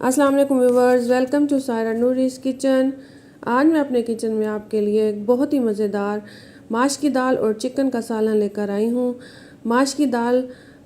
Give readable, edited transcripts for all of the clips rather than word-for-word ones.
अस्सलाम वालेकुम viewers, welcome to Saira Noori's kitchen. आज मैं अपने किचन में आपके लिए एक बहुत ही मज़ेदार माश की दाल और चिकन का सालन लेकर आई हूँ। माश की दाल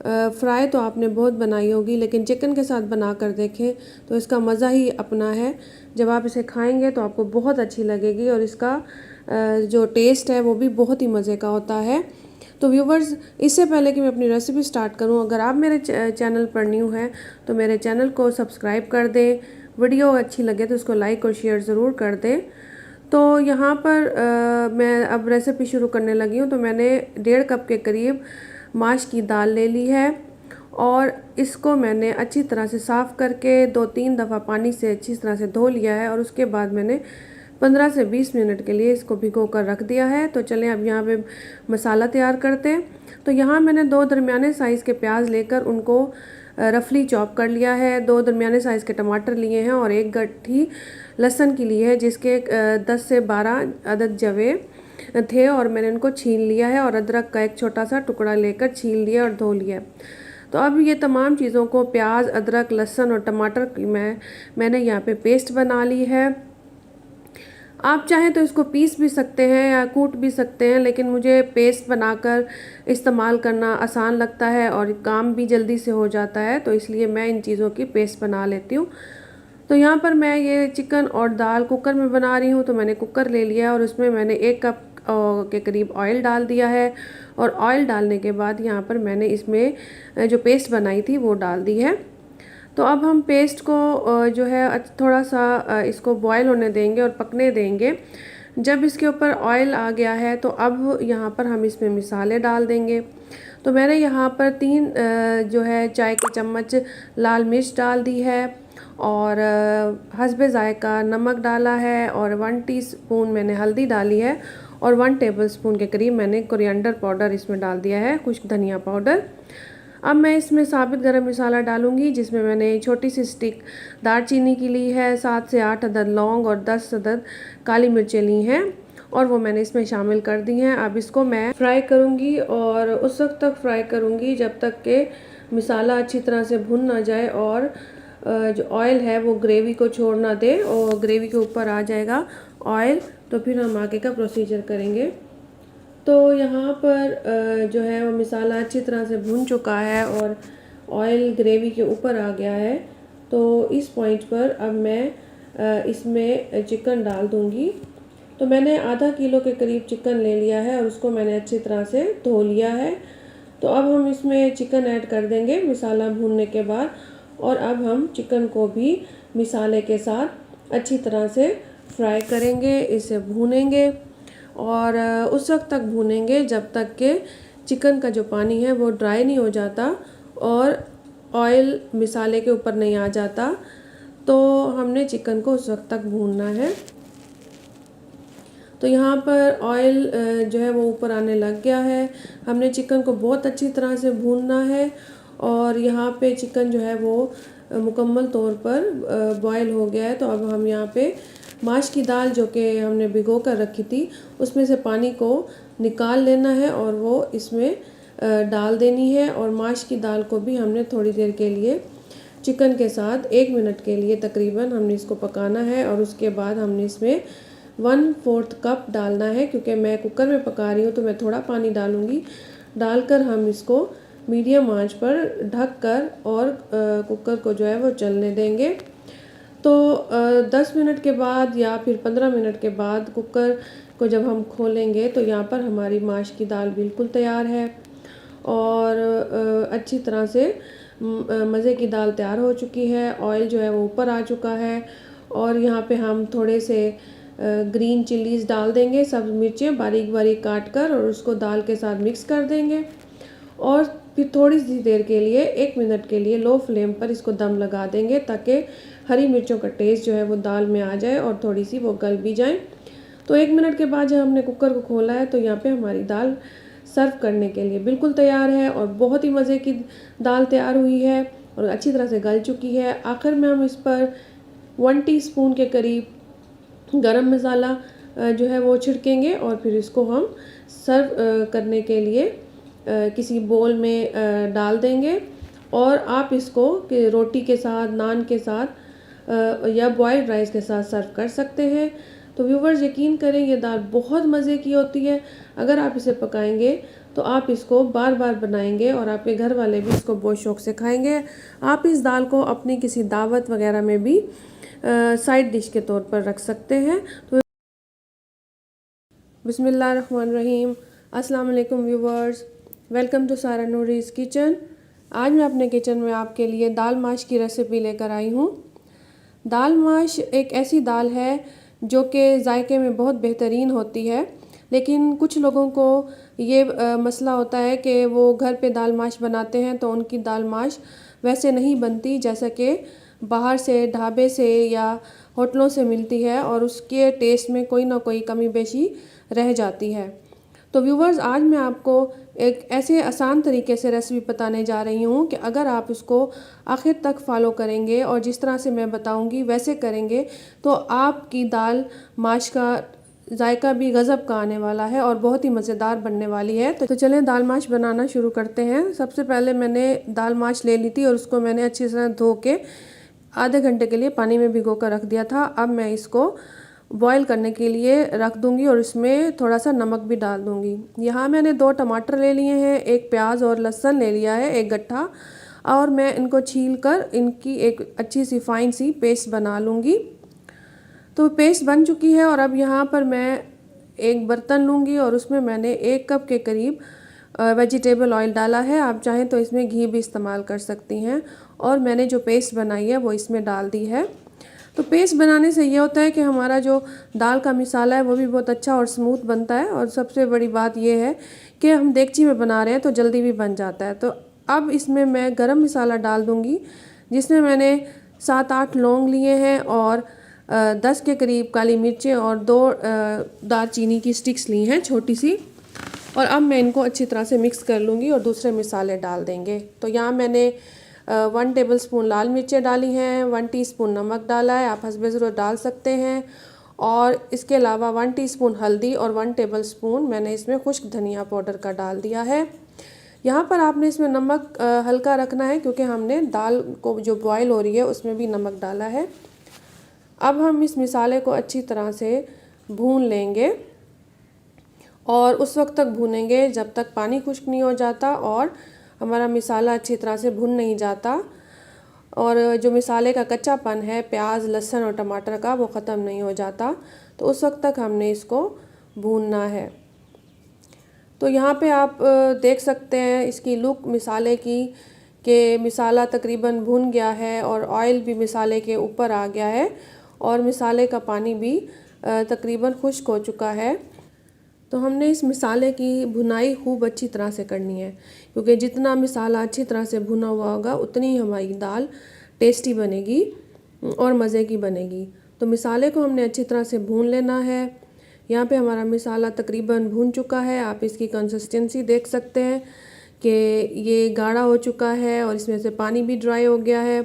फ्राई तो आपने बहुत बनाई होगी, लेकिन चिकन के साथ बना कर देखें तो इसका मज़ा ही अपना है। जब आप इसे खाएंगे तो आपको बहुत अच्छी लगेगी और इसका जो टेस्ट है वो भी बहुत ही मज़े का होता है। तो व्यूवर्स, इससे पहले कि मैं अपनी रेसिपी स्टार्ट करूं, अगर आप मेरे चैनल पर न्यू हैं तो मेरे चैनल को सब्सक्राइब कर दें। वीडियो अच्छी लगे तो उसको लाइक और शेयर ज़रूर कर दें। तो यहाँ पर मैं अब रेसिपी शुरू करने लगी हूँ। तो मैंने 1.5 कप के करीब माश की दाल ले ली है और इसको मैंने अच्छी तरह से साफ़ करके 2-3 दफ़ा पानी से अच्छी तरह से धो लिया है और उसके बाद मैंने 15 से 20 मिनट के लिए इसको भिगो कर रख दिया है। तो चलें अब यहाँ पे मसाला तैयार करते हैं। तो यहाँ मैंने 2 दरमियाने साइज़ के प्याज लेकर उनको रफली चॉप कर लिया है। 2 दरमियाने साइज़ के टमाटर लिए हैं और 1 गट्ठी लहसुन की ली है, जिसके 10 से 12 अदद जवे थे और मैंने उनको छील लिया है। और अदरक का एक छोटा सा टुकड़ा लेकर छील लिया और धो लिया। तो अब ये तमाम चीज़ों को प्याज, अदरक, लहसुन और टमाटर की मैंने यहाँ पे पेस्ट बना ली है। आप चाहें तो इसको पीस भी सकते हैं या कूट भी सकते हैं, लेकिन मुझे पेस्ट बनाकर इस्तेमाल करना आसान लगता है और काम भी जल्दी से हो जाता है, तो इसलिए मैं इन चीज़ों की पेस्ट बना लेती हूँ। तो यहाँ पर मैं ये चिकन और दाल कुकर में बना रही हूँ। तो मैंने कुकर ले लिया और उसमें मैंने 1 कप के करीब ऑयल डाल दिया है और ऑयल डालने के बाद यहाँ पर मैंने इसमें जो पेस्ट बनाई थी वो डाल दी है। तो अब हम पेस्ट को जो है थोड़ा सा इसको बॉयल होने देंगे और पकने देंगे। जब इसके ऊपर ऑयल आ गया है तो अब यहाँ पर हम इसमें मिसाले डाल देंगे। तो मैंने यहाँ पर 3 जो है चाय के चम्मच लाल मिर्च डाल दी है और हस्बे ज़ायका नमक डाला है और 1 टीस्पून मैंने हल्दी डाली है और 1 टेबलस्पून के करीब मैंने कोरिएंडर पाउडर इसमें डाल दिया है, खुश्क धनिया पाउडर। अब मैं इसमें साबित गरम मसाला डालूंगी, जिसमें मैंने छोटी सी स्टिक दालचीनी की ली है, 7 से 8 अदद लौंग और 10 अदद काली मिर्चें ली हैं और वो मैंने इसमें शामिल कर दी हैं। अब इसको मैं फ्राई करूंगी और उस वक्त तक फ्राई करूंगी जब तक के मसाला अच्छी तरह से भुन ना जाए और जो ऑयल है वो ग्रेवी को छोड़ ना दे और ग्रेवी के ऊपर आ जाएगा ऑयल, तो फिर हम आगे का प्रोसीजर करेंगे। तो यहाँ पर जो है वो मसाला अच्छी तरह से भुन चुका है और ऑयल ग्रेवी के ऊपर आ गया है। तो इस पॉइंट पर अब मैं इसमें चिकन डाल दूँगी। तो मैंने आधा किलो के करीब चिकन ले लिया है और उसको मैंने अच्छी तरह से धो लिया है। तो अब हम इसमें चिकन ऐड कर देंगे मसाला भूनने के बाद और अब हम चिकन को भी मसाले के साथ अच्छी तरह से फ्राई करेंगे, इसे भूनेंगे और उस वक्त तक भूनेंगे जब तक कि चिकन का जो पानी है वो ड्राई नहीं हो जाता और ऑयल मसाले के ऊपर नहीं आ जाता। तो हमने चिकन को उस वक्त तक भूनना है। तो यहाँ पर ऑयल जो है वो ऊपर आने लग गया है। हमने चिकन को बहुत अच्छी तरह से भूनना है और यहाँ पे चिकन जो है वो मुकम्मल तौर पर बॉयल हो गया है। तो अब हम यहाँ पे माश की दाल जो कि हमने भिगो कर रखी थी उसमें से पानी को निकाल लेना है और वो इसमें डाल देनी है। और माश की दाल को भी हमने थोड़ी देर के लिए चिकन के साथ 1 मिनट के लिए तकरीबन हमने इसको पकाना है और उसके बाद हमने इसमें 1/4 कप डालना है। क्योंकि मैं कुकर में पका रही हूँ तो मैं थोड़ा पानी डालूँगी। डालकर हम इसको मीडियम आंच पर ढक कर और कुकर को जो है वो चलने देंगे। तो 10 मिनट के बाद या फिर 15 मिनट के बाद कुकर को जब हम खोलेंगे तो यहाँ पर हमारी माश की दाल बिल्कुल तैयार है और अच्छी तरह से मज़े की दाल तैयार हो चुकी है। ऑयल जो है वो ऊपर आ चुका है और यहाँ पे हम थोड़े से ग्रीन चिलीज़ डाल देंगे, सब्ज़ मिर्चें बारीक बारीक काट कर, और उसको दाल के साथ मिक्स कर देंगे और फिर थोड़ी सी देर के लिए 1 मिनट के लिए लो फ्लेम पर इसको दम लगा देंगे ताकि हरी मिर्चों का टेस्ट जो है वो दाल में आ जाए और थोड़ी सी वो गल भी जाए। तो 1 मिनट के बाद जब हमने कुकर को खोला है तो यहाँ पे हमारी दाल सर्व करने के लिए बिल्कुल तैयार है और बहुत ही मज़े की दाल तैयार हुई है और अच्छी तरह से गल चुकी है। आखिर में हम इस पर 1 टीस्पून के करीब गरम मसाला जो है वो छिड़केंगे और फिर इसको हम सर्व करने के लिए किसी बोल में डाल देंगे। और आप इसको रोटी के साथ, नान के साथ या बॉयल्ड राइस के साथ सर्व कर सकते हैं। तो व्यूवर्स यकीन करें ये दाल बहुत मज़े की होती है। अगर आप इसे पकाएंगे तो आप इसको बार बार बनाएंगे और आपके घर वाले भी इसको बहुत शौक़ से खाएंगे। आप इस दाल को अपनी किसी दावत वगैरह में भी साइड डिश के तौर पर रख सकते हैं। तो बिस्मिल्लाहिर्रहमानिर्रहीम, अस्सलाम वालेकुम व्यूवर्स, वेलकम टू सारा नूरीज़ किचन। आज मैं अपने किचन में आपके लिए दाल माश की रेसिपी लेकर आई हूँ। दाल माश एक ऐसी दाल है जो कि जायके में बहुत बेहतरीन होती है, लेकिन कुछ लोगों को ये मसला होता है कि वो घर पे दाल माश बनाते हैं तो उनकी दाल माश वैसे नहीं बनती जैसा कि बाहर से ढाबे से या होटलों से मिलती है और उसके टेस्ट में कोई ना कोई कमी बेशी रह जाती है। तो व्यूवर्स आज मैं आपको एक ऐसे आसान तरीके से रेसिपी बताने जा रही हूँ कि अगर आप उसको आखिर तक फॉलो करेंगे और जिस तरह से मैं बताऊँगी वैसे करेंगे तो आपकी दाल माश का जायका भी गज़ब का आने वाला है और बहुत ही मज़ेदार बनने वाली है। तो चलें दाल माश बनाना शुरू करते हैं। सबसे पहले मैंने दाल माश ले ली थी और उसको मैंने अच्छी तरह धो के आधे घंटे के लिए पानी में भिगो कर रख दिया था। अब मैं इसको बॉईल करने के लिए रख दूंगी और इसमें थोड़ा सा नमक भी डाल दूंगी। यहाँ मैंने 2 टमाटर ले लिए हैं, 1 प्याज और लहसुन ले लिया है, 1 गट्ठा, और मैं इनको छील कर इनकी एक अच्छी सी फाइन सी पेस्ट बना लूँगी। तो पेस्ट बन चुकी है और अब यहाँ पर मैं एक बर्तन लूँगी और उसमें मैंने 1 कप के करीब वेजिटेबल ऑयल डाला है। आप चाहें तो इसमें घी भी इस्तेमाल कर सकती हैं और मैंने जो पेस्ट बनाई है वो इसमें डाल दी है। तो पेस्ट बनाने से ये होता है कि हमारा जो दाल का मिसाला है वो भी बहुत अच्छा और स्मूथ बनता है और सबसे बड़ी बात ये है कि हम देगची में बना रहे हैं तो जल्दी भी बन जाता है। तो अब इसमें मैं गरम मसाला डाल दूँगी जिसमें मैंने 7-8 लौंग लिए हैं और 10 के करीब काली मिर्चें और 2 दालचीनी की स्टिक्स ली हैं छोटी सी। और अब मैं इनको अच्छी तरह से मिक्स कर लूँगी और दूसरे मसाले डाल देंगे। तो यहाँ मैंने 1 टेबलस्पून लाल मिर्चें डाली हैं, 1 टीस्पून नमक डाला है, आप हस्बे ज़रूरत डाल सकते हैं, और इसके अलावा 1 टीस्पून हल्दी और 1 टेबलस्पून मैंने इसमें खुश्क धनिया पाउडर का डाल दिया है। यहाँ पर आपने इसमें नमक हल्का रखना है क्योंकि हमने दाल को जो बॉयल हो रही है उसमें भी नमक डाला है। अब हम इस मिसाले को अच्छी तरह से भून लेंगे और उस वक्त तक भूनेंगे जब तक पानी खुश्क नहीं हो जाता और हमारा मिसाला अच्छी तरह से भुन नहीं जाता और जो मिसाले का कच्चापन है प्याज, लहसुन और टमाटर का वो ख़त्म नहीं हो जाता। तो उस वक्त तक हमने इसको भूनना है। तो यहाँ पे आप देख सकते हैं इसकी लुक मिसाले की कि मिसाला तकरीबन भुन गया है और ऑयल भी मिसाले के ऊपर आ गया है और मिसाले का पानी भी तकरीबन खुश्क हो चुका है। तो हमने इस मिसाले की भुनाई खूब अच्छी तरह से करनी है क्योंकि जितना मिसाला अच्छी तरह से भुना हुआ होगा उतनी ही हमारी दाल टेस्टी बनेगी और मज़े की बनेगी। तो मिसाले को हमने अच्छी तरह से भून लेना है। यहाँ पे हमारा मिसाला तकरीबन भून चुका है। आप इसकी कंसिस्टेंसी देख सकते हैं कि ये गाढ़ा हो चुका है और इसमें से पानी भी ड्राई हो गया है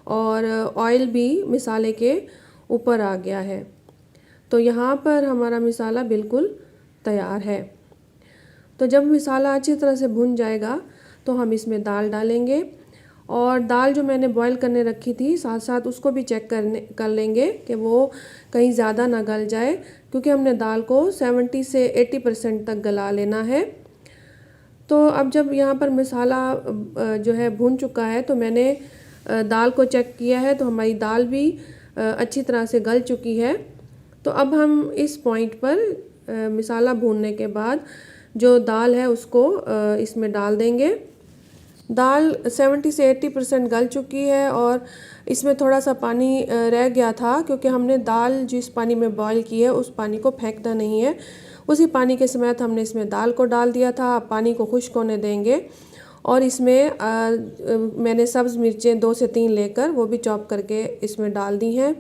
और ऑयल भी मिसाले के ऊपर आ गया है। तो यहाँ पर हमारा मिसाला बिल्कुल तैयार है। तो जब मिसाला अच्छी तरह से भुन जाएगा तो हम इसमें दाल डालेंगे और दाल जो मैंने बॉईल करने रखी थी साथ साथ उसको भी चेक कर लेंगे कि वो कहीं ज़्यादा ना गल जाए क्योंकि हमने दाल को 70 से 80% तक गला लेना है। तो अब जब यहाँ पर मिसाला जो है भुन चुका है तो मैंने दाल को चेक किया है तो हमारी दाल भी अच्छी तरह से गल चुकी है। तो अब हम इस पॉइंट पर मिसाला भूनने के बाद जो दाल है उसको इसमें डाल देंगे। दाल 70 से 80% गल चुकी है और इसमें थोड़ा सा पानी रह गया था क्योंकि हमने दाल जिस पानी में बॉईल की है उस पानी को फेंकना नहीं है। उसी पानी के समेत हमने इसमें दाल को डाल दिया था। पानी को खुश्क होने देंगे और इसमें मैंने सब्ज़ मिर्चें 2 से 3 लेकर वो भी चॉप करके इसमें डाल दी हैं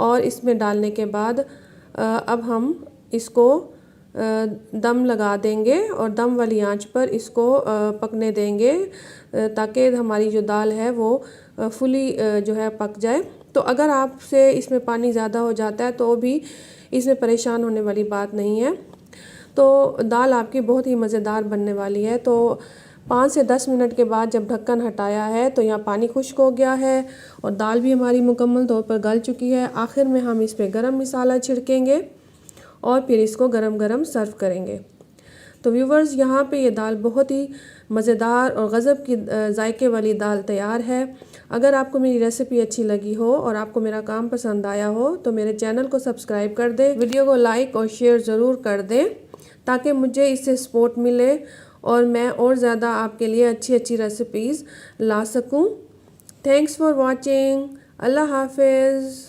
और इसमें डालने के बाद अब हम इसको दम लगा देंगे और दम वाली आंच पर इसको पकने देंगे ताकि हमारी जो दाल है वो फुली जो है पक जाए। तो अगर आपसे इसमें पानी ज़्यादा हो जाता है तो भी इसमें परेशान होने वाली बात नहीं है। तो दाल आपकी बहुत ही मज़ेदार बनने वाली है। तो 5 से 10 मिनट के बाद जब ढक्कन हटाया है तो यहाँ पानी खुश्क हो गया है और दाल भी हमारी मुकम्मल तौर पर गल चुकी है। आखिर में हम इस पर गरम मसाला छिड़केंगे और फिर इसको गरम गरम सर्व करेंगे। तो व्यूवर्स, यहाँ पे ये दाल बहुत ही मज़ेदार और गज़ब की जायके वाली दाल तैयार है। अगर आपको मेरी रेसिपी अच्छी लगी हो और आपको मेरा काम पसंद आया हो तो मेरे चैनल को सब्सक्राइब कर दें, वीडियो को लाइक और शेयर ज़रूर कर दें ताकि मुझे इससे सपोर्ट मिले और मैं और ज़्यादा आपके लिए अच्छी अच्छी रेसिपीज़ ला सकूं। Thanks for watching. अल्लाह हाफिज़।